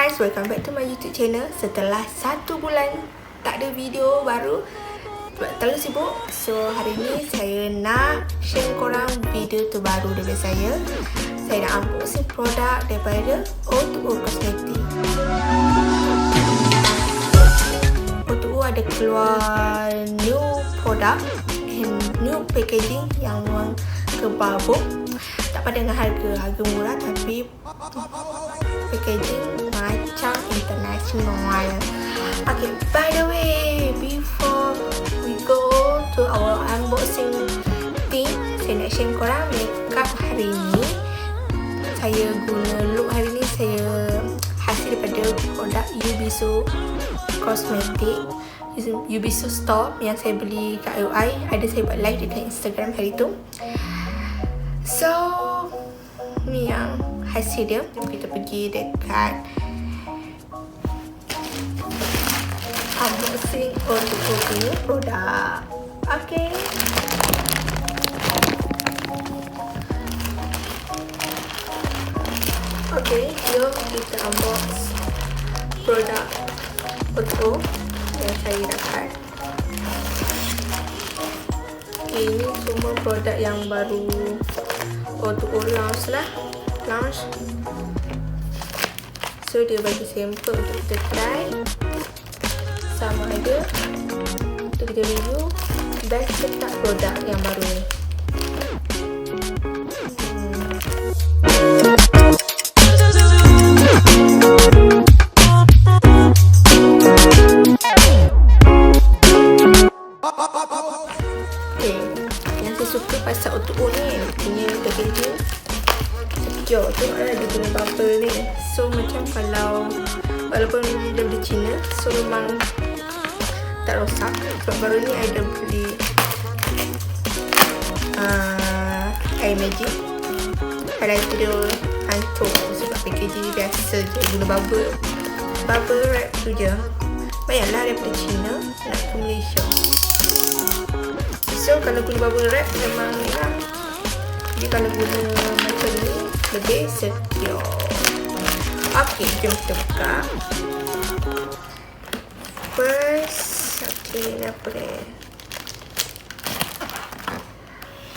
guys, welcome back to my YouTube channel. Setelah 1 bulan tak ada video baru sebab terlalu sibuk. So hari ni saya nak share korang video terbaru daripada saya. Saya nak unboxing produk daripada O.TWO.O Cosmetic. O.TWO.O ada keluar new produk and new packaging yang kebaboom. Tak pada dengan harga murah tapi packaging macam international. Okay, by the way, before we go to our unboxing thing, saya nak share korang makeup hari ni. Saya guna look hari ni, saya hasil daripada produk O.TWO.O Cosmetic, O.TWO.O Store yang saya beli kat UI. Ada saya buat live dekat Instagram hari tu. So ni yang hasil dia. Kita pergi dekat unboxing O.TWO.O punya produk. Okay, jom kita unbox produk O.TWO.O yang saya dapat. Okay, ini semua produk yang baru O.TWO.O launch. So dia bagi sampel untuk kita try sama ada untuk kita review best tak produk yang baru ni. Okay, yang saya suka pasal O.TWO.O ni punya packaging secure. Tengoklah dia guna bubble ni. So macam kalau walaupun dia dari China, so memang tak rosak. Sebab baru ni I dah beli air magic highlighter dia hantuk. Sebab packaging biasa je guna bubble wrap tu je. Bayanglah daripada China nak ke Malaysia. So kalau guna bubble wrap memang ni lah. Jadi kalau guna macam ni lebih secure. Okay, jom kita buka. First, okay, ni apa ni?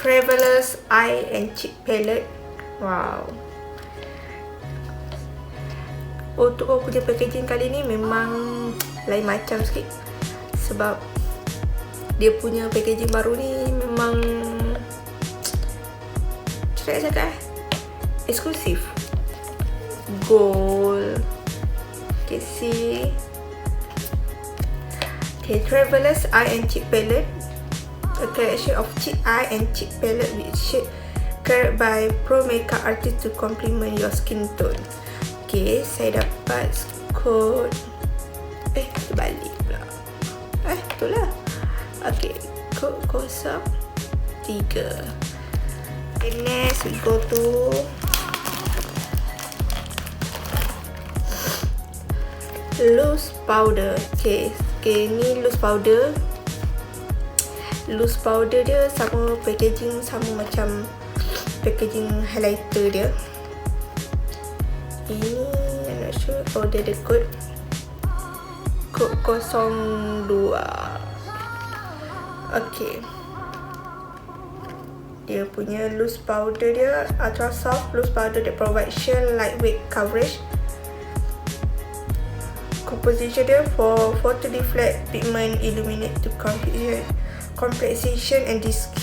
Traveler's Eye and Cheek Palette. Wow. O.TWO.O punya packaging kali ni memang lain macam sikit. Sebab dia punya packaging baru ni memang cakap eksklusif. Gold. Okay, see. Okay, Traveler's Eye and Cheek Palette. A collection of cheek, eye and cheek palette with shade created by pro makeup artist to complement your skin tone. Okay, saya dapat kod. Terbalik pula. Itulah. Okay, kod 03. Okay, next we go to loose powder. Okay, ni loose powder. Loose powder dia sama packaging, sama macam packaging highlighter dia. Ini I'm not sure. Oh, dia ada kod 02. Okay, dia punya loose powder dia ultra soft loose powder that provides sheer lightweight coverage. Composition dia for photo deflect pigment illuminate to complexion and diffuse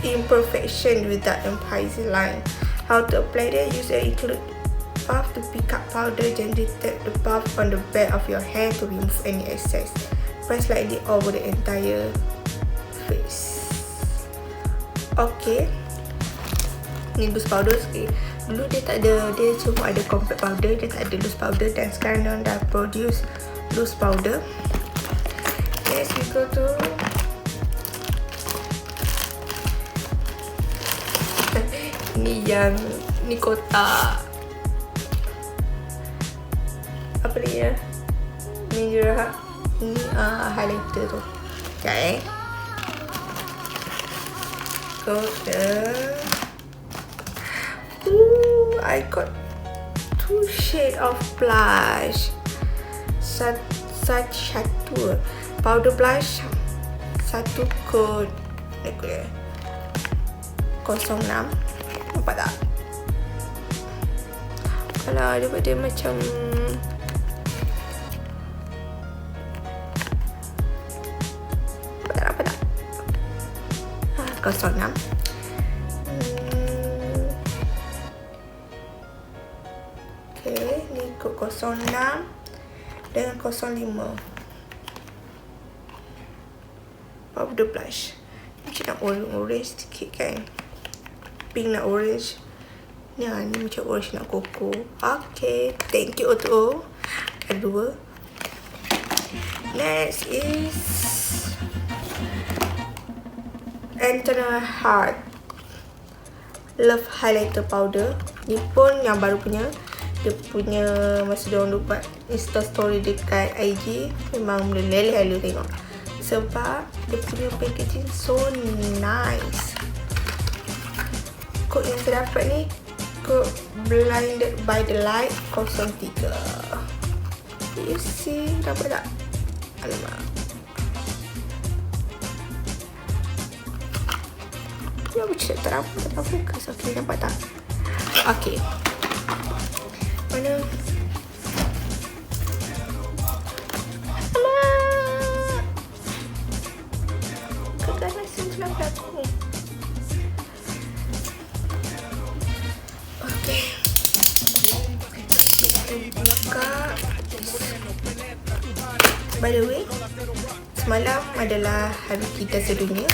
imperfection without emphasizing line. How to apply that? User include puff to pick up powder, gently tap the puff on the back of your hand to remove any excess. Press lightly over the entire face. Okay, ni loose powder sikit. Dulu dia tak ada, dia cuma ada compact powder, dia tak ada loose powder. Dan sekarang dia dah produce loose powder. Next we go to ni kotak apa ni ya, ni highlighter tu. Okay, got I got 2 shade of blush. Satu powder blush, satu kod 06. Nampak tak? Kalau daripada macam nampak tak? 06. Okay, ni kod 06 dengan 05. Powder blush. Macam nak orange sikit kan. Pink nak orange. Ni macam orange nak koko. Okay, thank you O.TWO.O. Kedua. Next is Antenna Heart Love Highlighter Powder. Ni pun yang baru punya. Dia punya masa diorang buat Insta story dekat IG, memang boleh lele-lele tengok. Sebab dia punya packaging so nice. Kod yang saya dapat ni kod Blinded by the Light 03. You see, dapat tak? Alamak. Ya, macam tak fokus. Okay, nampak tak? Okay. Mana? Alah! Keganasan tulang aku. Okay. Kita buka. By the way, semalam adalah hari kita sedunia.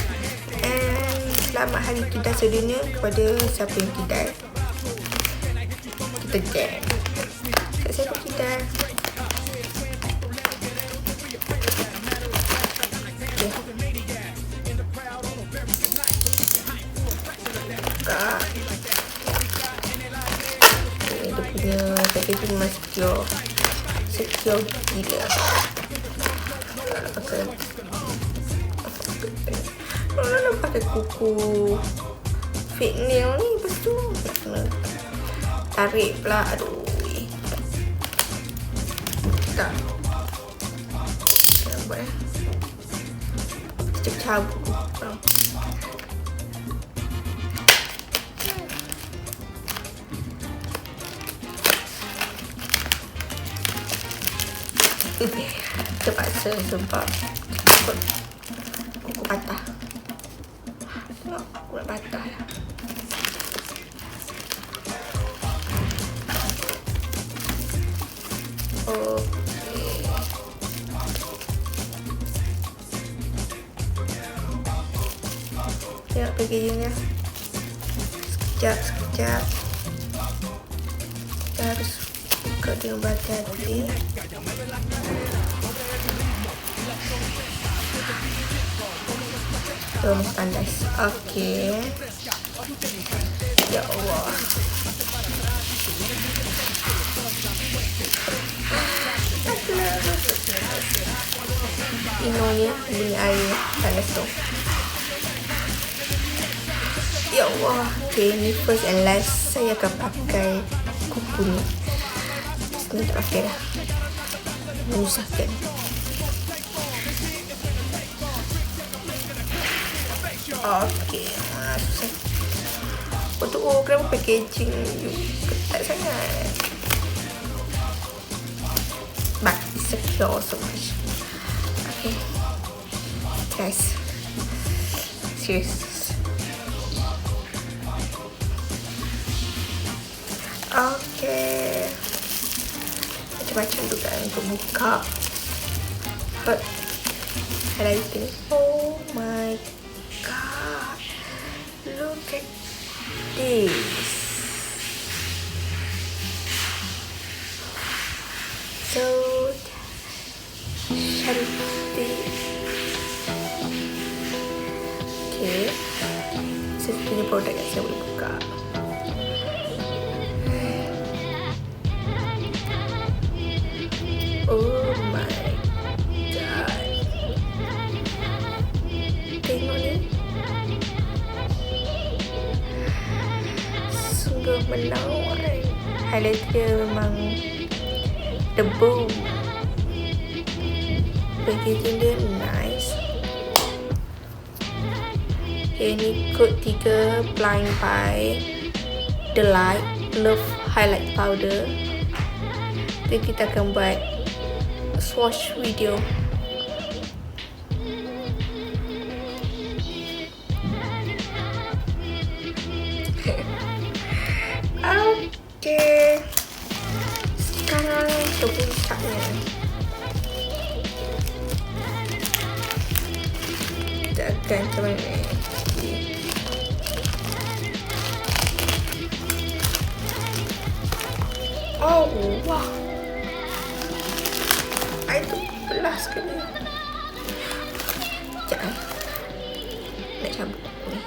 And selamat hari kita sedunia kepada siapa yang kidal. Kita jam. Siapa kita? Okay. Buka. Okay, dia punya packaging memang secure gila. Kalau nak pakai kuku fake nail ni, lepas tu kena tarik pula. Aduh. Tak. Nak buat cabut. Terpaksa sebab kuku patah. Tengok, kuku nak patah lah. Tengok packagingnya. Sekejap. Kita harus buka dengan berhati-hati. Masih panas. Okay. Ya Allah. Inonya bunyi air panas tu. Ya Allah. Okay, ni first and last saya akan pakai kuku ni. Ni tak pakai dah. Menyusahkan. Okay, susah. O.TWO.O, kenapa packaging ketat sangat? But it's secure so much. Okay, guys, serious. Okay, macam-macam juga untuk buka hot highlighting. Oh my god, look at this. So cantik. Okay, satu produk yang saya boleh buka. Oh my god, tengok ni. sungguh menawan. Highlight dia memang the boom. Packaging dia nice. Okay, ni kod 3 Blind by The Light Love Highlight Powder. Jadi kita akan buat swatch video. Okay, sekarang puncaknya. Kita akan macam mana? Oh, wah. Air tu belah sekali. Sekejap nak cabut ni.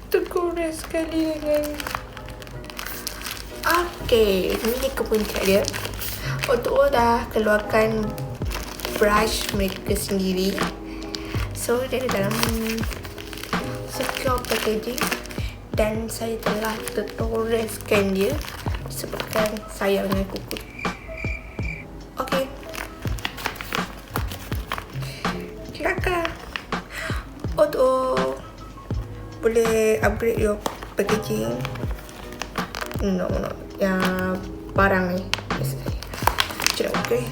Tergores sekali dengan. Okay, ini kepuncak dia. O.TWO.O dah keluarkan brush mereka sendiri. So, dia ada dalam secure packaging. Dan saya telah tertoreskan dia sebabkan saya dengan kuku. Okay, silakan. O.TWO.O boleh upgrade your packaging. No, yang barang ni. Sekejap, okay.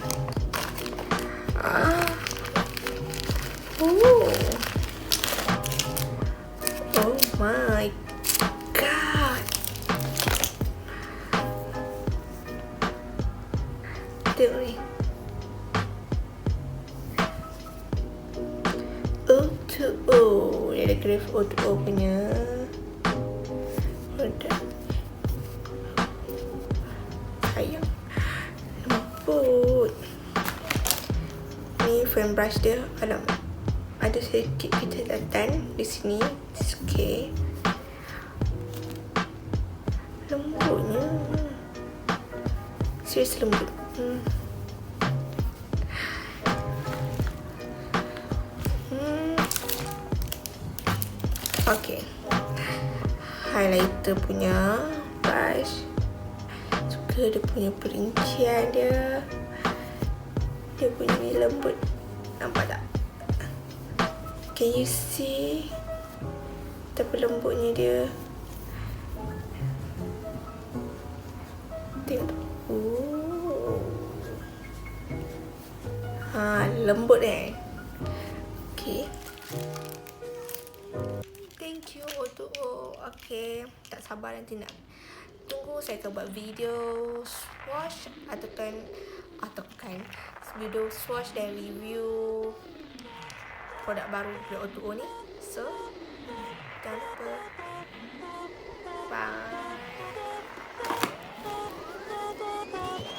Oh my god. Tengok ni. O.TWO.O. Ni ada graf O.TWO.O punya. Sayang. Lembut. Ni frame brush dia. Alamak, ada sedikit kecacatan di sini. Okay. Lembutnya. Serius lembut. Okay. Highlighter punya brush. Suka dia punya perincian dia. Dia punya ni lembut. Nampak tak? Can you see? Betapa lembutnya dia. Tengok. Lembut Okay. Thank you O.TWO.O. Okay, tak sabar nanti nak tunggu saya akan buat video swatch ataupun video swatch dan review produk baru dari O.TWO.O ni. So